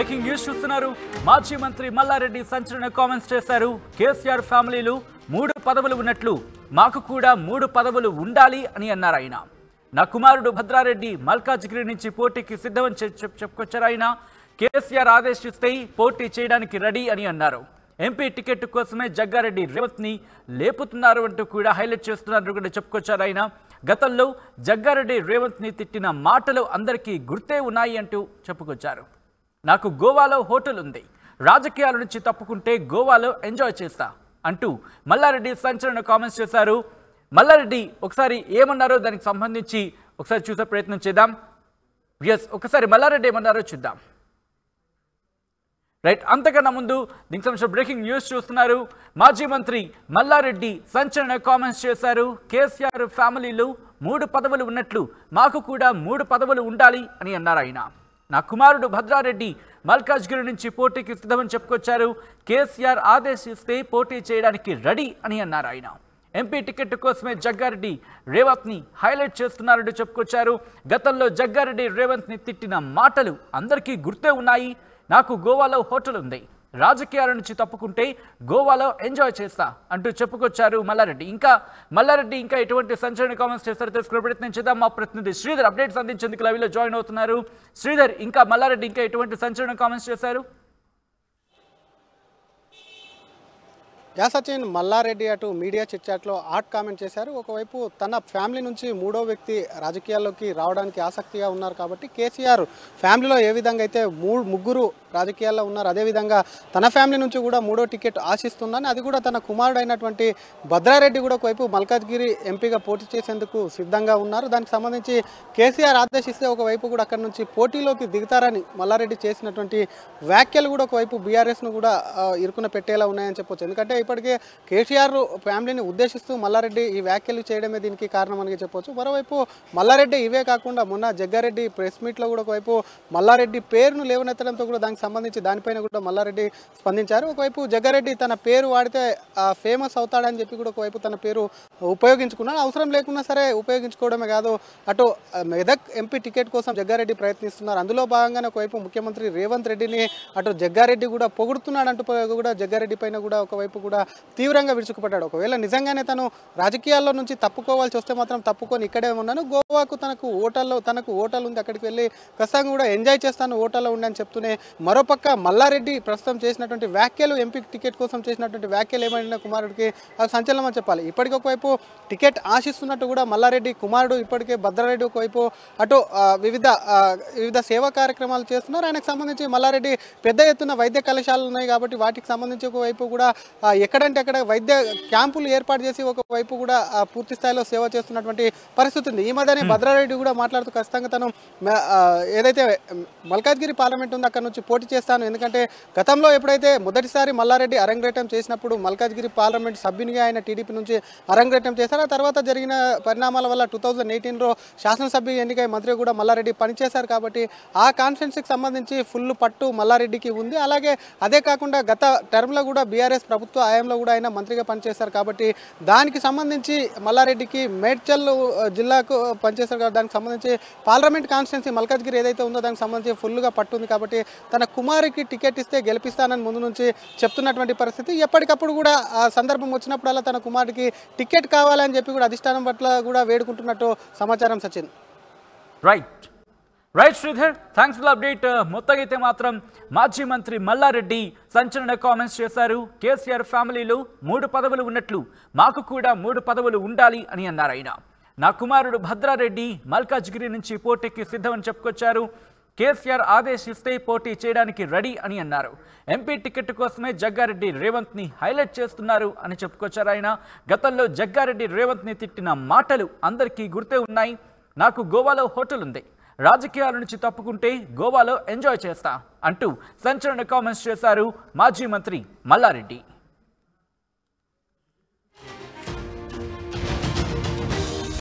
Breaking news చూస్తున్నారు. మాజీ మంత్రి మల్లారెడ్డి సంచలన కామెంట్స్ చేశారు. కేసీఆర్ ఫ్యామిలీలు 3 పదవులు ఉన్నట్లు మాకు కూడా 3 పదవులు ఉండాలి అని అన్నారు ఆయన. నా కుమారుడు భద్రారెడ్డి మల్కాజ్గిరి నుంచి పోటీకి సిద్ధమని చెప్పుకొచ్చారు ఆయన. కేసీఆర్ ఆదేశిస్తే పోటీ చేయడానికి రెడీ అని అన్నారు. ఎంపీ టికెట్ కోసమే జగ్గారెడ్డి రేవంత్ని లేపుతున్నారు అంటూ కూడా హైలైట్ చేస్తున్నారు కూడా చెప్పుకొచ్చారు ఆయన. గతంలో జగ్గారెడ్డి రేవంత్ని తిట్టిన మాటలు అందరికీ గుర్తే ఉన్నాయి అంటూ చెప్పుకొచ్చారు. నాకు గోవాలో హోటల్ ఉంది, రాజకీయాల నుంచి తప్పుకుంటే గోవాలో ఎంజాయ్ చేస్తా అంటూ మల్లారెడ్డి సంచలన కామెంట్స్ చేశారు. మల్లారెడ్డి ఒకసారి ఏమన్నారో దానికి సంబంధించి ఒకసారి చూసే ప్రయత్నం చేద్దాం. ఒకసారి మల్లారెడ్డి ఏమన్నారో చూద్దాం. రైట్, అంతకన్నా ముందు దీనికి సంబంధించిన బ్రేకింగ్ న్యూస్ చూస్తున్నారు. మాజీ మంత్రి మల్లారెడ్డి సంచలన కామెంట్స్ చేశారు. కేసీఆర్ ఫ్యామిలీలో 3 పదవులు ఉన్నట్లు మాకు కూడా 3 పదవులు ఉండాలి అని అన్నారు ఆయన. నా కుమారుడు భద్రారెడ్డి మల్కాజ్గిరి నుంచి పోటీకి సిద్ధమని చెప్పుకొచ్చారు. కేసీఆర్ ఆదేశిస్తే పోటీ చేయడానికి రెడీ అని అన్నారు ఆయన. ఎంపీ టికెట్ కోసమే జగ్గారెడ్డి రేవంత్ని హైలైట్ చేస్తున్నారంటూ చెప్పుకొచ్చారు. గతంలో జగ్గారెడ్డి రేవంత్ని తిట్టిన మాటలు అందరికీ గుర్తే ఉన్నాయి. నాకు గోవాలో హోటల్ ఉంది, రాజకీయాల నుంచి తప్పుకుంటే గోవాలో ఎంజాయ్ చేస్తా అంటూ చెప్పుకొచ్చారు మల్లారెడ్డి. మల్లారెడ్డి ఇంకా ఎటువంటి సంచలన కామెంట్స్ చేస్తారో తెలుసుకునే ప్రయత్నం చేద్దాం. మా ప్రతినిధి శ్రీధర్ అప్డేట్స్ అందించేందుకు లైవ్లో జాయిన్ అవుతున్నారు. శ్రీధర్, మల్లారెడ్డి ఇంకా ఎటువంటి సంచలన కామెంట్స్ చేశారు? సచిన్, మల్లారెడ్డి అటు మీడియా చిట్చాట్లో ఆర్ట్ కామెంట్ చేశారు. ఒకవైపు తన ఫ్యామిలీ నుంచి 3వ వ్యక్తి రాజకీయాల్లోకి రావడానికి ఆసక్తిగా ఉన్నారు కాబట్టి కేసీఆర్ ఫ్యామిలీలో ఏ విధంగా అయితే 3 రాజకీయాల్లో ఉన్నారు, అదేవిధంగా తన ఫ్యామిలీ నుంచి కూడా 3వ టికెట్ ఆశిస్తుందని, అది కూడా తన కుమారుడు అయినటువంటి భద్రారెడ్డి కూడా ఒకవైపు మల్కాజ్గిరి ఎంపీగా పోటీ చేసేందుకు సిద్ధంగా ఉన్నారు. దానికి సంబంధించి కేసీఆర్ ఆదేశిస్తే ఒకవైపు కూడా అక్కడి నుంచి పోటీలోకి దిగుతారని మల్లారెడ్డి చేసినటువంటి వ్యాఖ్యలు కూడా ఒకవైపు బీఆర్ఎస్ను కూడా ఇరుకున పెట్టేలా ఉన్నాయని చెప్పొచ్చు. ఎందుకంటే ఇప్పటికే కేసీఆర్ ఫ్యామిలీని ఉద్దేశిస్తూ మల్లారెడ్డి ఈ వ్యాఖ్యలు చేయడమే దీనికి కారణమని చెప్పొచ్చు. మరోవైపు మల్లారెడ్డి ఇవే కాకుండా మొన్న జగ్గారెడ్డి ప్రెస్ మీట్లో కూడా ఒకవైపు మల్లారెడ్డి పేరును లేవనెత్తడంతో కూడా దానికి సంబంధించి దానిపైన కూడా మల్లారెడ్డి స్పందించారు. ఒకవైపు జగ్గారెడ్డి తన పేరు వాడితే ఫేమస్ అవుతాడని చెప్పి కూడా ఒకవైపు తన పేరు ఉపయోగించుకున్నాడు. అవసరం లేకున్నా సరే ఉపయోగించుకోవడమే కాదు, అటు మెదక్ ఎంపీ టికెట్ కోసం జగ్గారెడ్డి ప్రయత్నిస్తున్నారు. అందులో భాగంగానే ఒకవైపు ముఖ్యమంత్రి రేవంత్ రెడ్డిని అటు జగ్గారెడ్డి కూడా పొగుడుతున్నాడంటూ కూడా జగ్గారెడ్డి పైన కూడా ఒకవైపు కూడా తీవ్రంగా విరుచుకుపడ్డాడు. ఒకవేళ నిజంగానే తను రాజకీయాల్లో నుంచి తప్పుకోవాల్సి వస్తే మాత్రం తప్పుకొని ఇక్కడే ఉన్నాను, గోవాకు తనకు హోటల్ ఉంది, అక్కడికి వెళ్ళి ఖచ్చితంగా కూడా ఎంజాయ్ చేస్తాను, హోటల్లో ఉండని చెప్తూనే మరోపక్క మల్లారెడ్డి ప్రస్తుతం చేసినటువంటి వ్యాఖ్యలు, ఎంపీ టికెట్ కోసం చేసినటువంటి వ్యాఖ్యలు ఏమైనా కుమారుడికి సంచలనం అని చెప్పాలి. ఇప్పటికి ఒకవైపు టికెట్ ఆశిస్తున్నట్టు కూడా మల్లారెడ్డి కుమారుడు ఇప్పటికే భద్రారెడ్డి ఒకవైపు అటు వివిధ సేవా కార్యక్రమాలు చేస్తున్నారు. ఆయనకు సంబంధించి మల్లారెడ్డి పెద్ద ఎత్తున వైద్య కళాశాలలు ఉన్నాయి కాబట్టి వాటికి సంబంధించి ఒకవైపు కూడా ఎక్కడంటే అక్కడ వైద్య క్యాంపులు ఏర్పాటు చేసి ఒకవైపు కూడా పూర్తి స్థాయిలో సేవ చేస్తున్నటువంటి పరిస్థితి ఉంది. ఈ మధ్యనే భద్రారెడ్డి కూడా మాట్లాడుతూ ఖచ్చితంగా తను ఏదైతే మల్కాజ్గిరి పార్లమెంట్ ఉందో అక్కడ నుంచి పోటీ చేస్తాను, ఎందుకంటే గతంలో ఎప్పుడైతే మొదటిసారి మల్లారెడ్డి అరంగేటం చేసినప్పుడు మల్కాజ్గిరి పార్లమెంట్ సభ్యునిగా ఆయన టీడీపీ నుంచి అరంగేటం చేశారు. ఆ తర్వాత జరిగిన పరిణామాల వల్ల 2018లో శాసనసభ్య ఎన్నికై మంత్రి కూడా మల్లారెడ్డి పనిచేశారు కాబట్టి ఆ కాన్ఫరెన్స్కి సంబంధించి ఫుల్ పట్టు మల్లారెడ్డికి ఉంది. అలాగే అదే కాకుండా గత టర్మ్లో కూడా బీఆర్ఎస్ ప్రభుత్వ హయాంలో కూడా ఆయన మంత్రిగా పనిచేశారు కాబట్టి దానికి సంబంధించి మల్లారెడ్డికి మేడ్చల్ జిల్లాకు పనిచేశారు కాబట్టి దానికి సంబంధించి పార్లమెంట్ కాన్స్టిట్యున్సీ మల్కాజ్గిరి ఏదైతే ఉందో దానికి సంబంధించి ఫుల్గా పట్టుంది కాబట్టి తన కుమారుడికి టికెట్ ఇస్తే గెలిపిస్తానని ముందు నుంచి చెప్తున్నటువంటి పరిస్థితి. ఎప్పటికప్పుడు కూడా ఆ సందర్భం వచ్చినప్పుడల్లా తన కుమారుడికి టికెట్ కావాలని చెప్పి కూడా అధిష్టానం పట్ల కూడా వేడుకుంటున్నట్టు సమాచారం. Sachin, right Sridhar, thanks for update. మొత్తంగా అయితే మాత్రం మాజీ మంత్రి మల్లారెడ్డి సంచలన కామెంట్స్ చేశారు. కేసీఆర్ ఫ్యామిలీలో 3 పదవులు ఉన్నట్లు మాకు కూడా 3 పదవులు ఉండాలి అని అన్నారు ఆయన. నా కుమారుడు భద్రారెడ్డి మల్కాజ్గిరి నుంచి పోటీకి సిద్ధమని చెప్పుకొచ్చారు. కేసీఆర్ ఆదేశిస్తే పోటీ చేయడానికి రెడీ అని అన్నారు. ఎంపీ టికెట్ కోసమే జగ్గారెడ్డి రేవంత్ని హైలైట్ చేస్తున్నారు అని చెప్పుకొచ్చారు ఆయన. గతంలో జగ్గారెడ్డి రేవంత్ని తిట్టిన మాటలు అందరికీ గుర్తే ఉన్నాయి. నాకు గోవాలో హోటల్ ఉంది, రాజకీయాల నుంచి తప్పుకుంటే గోవాలో ఎంజాయ్ చేస్తా అంటూ సంచలన కామెంట్స్ చేశారు మాజీ మంత్రి మల్లారెడ్డి.